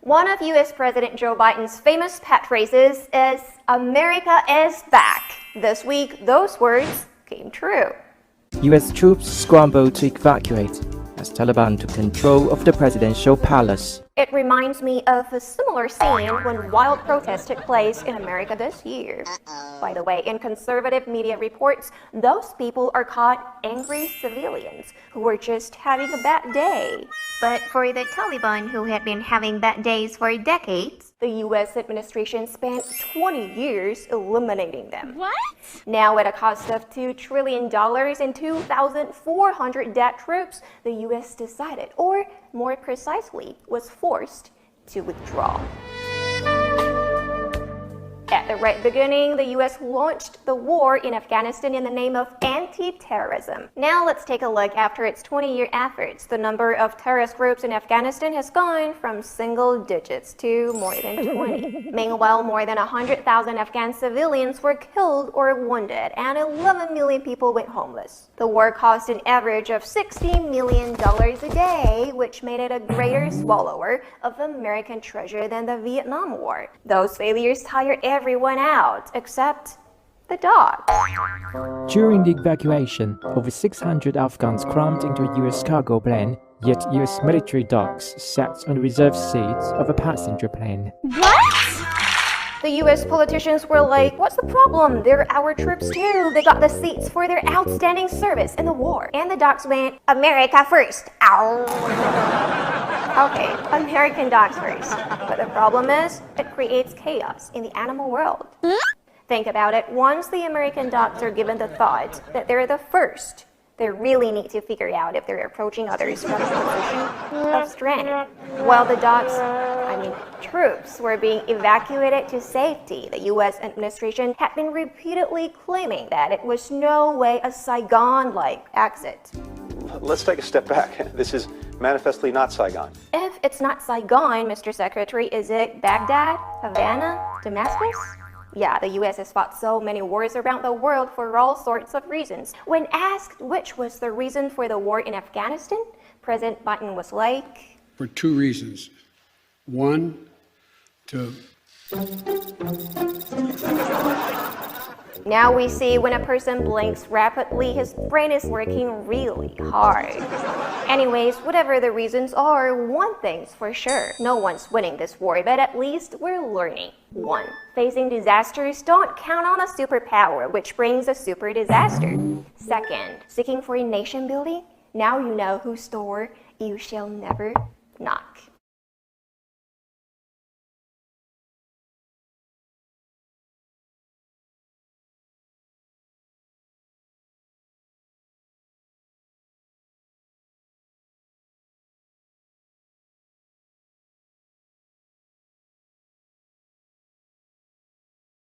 One of U.S. President Joe Biden's famous pet phrases is, "America is back." This week, those words came true. U.S. troops scramble to evacuate as Taliban took control of the presidential palace. It reminds me of a similar scene when wild protests took place in America this year. By the way, in conservative media reports, those people are called angry civilians who were just having a bad day. But for the Taliban, who had been having bad days for decades, the U.S. administration spent 20 years eliminating them. What? Now, at a cost of $2 trillion and 2,400 dead troops, the U.S. decided, or more precisely, was forced to withdraw. At the right beginning, the U.S. launched the war in Afghanistan in the name of anti-terrorism. Now let's take a look. After its 20-year efforts, the number of terrorist groups in Afghanistan has gone from single digits to more than 20. Meanwhile, more than 100,000 Afghan civilians were killed or wounded, and 11 million people went homeless. The war cost an average of $60 million a day, which made it a greater swallower of American treasure than the Vietnam War. Those failures tired everyone out, except the dogs. During the evacuation, over 600 Afghans crammed into a U.S. cargo plane, yet U.S. military dogs sat on the reserved seats of a passenger plane. What? The U.S. politicians were like, "What's the problem? They're our troops too. They got the seats for their outstanding service in the war." And the dogs went, "America first." Ow. Okay, American dogs first. But the problem is, it creates chaos in the animal world. Think about it. Once the American dogs are given the thought that they're the first, they really need to figure out if they're approaching others from a position of strength. While the troops were being evacuated to safety, the U.S. administration had been repeatedly claiming that it was no way a Saigon-like exit. Let's take a step back. This is manifestly not Saigon. If it's not Saigon, Mr. Secretary, is it Baghdad, Havana, Damascus? Yeah, the U.S. has fought so many wars around the world for all sorts of reasons. When asked which was the reason for the war in Afghanistan, President Biden was like, for two reasons. One, Now we see when a person blinks rapidly, his brain is working really hard. Anyways, whatever the reasons are, one thing's for sure. No one's winning this war, but at least we're learning. 1. Facing disasters, don't count on a superpower, which brings a super disaster. 2nd, seeking for nation building, now you know whose door you shall never knock.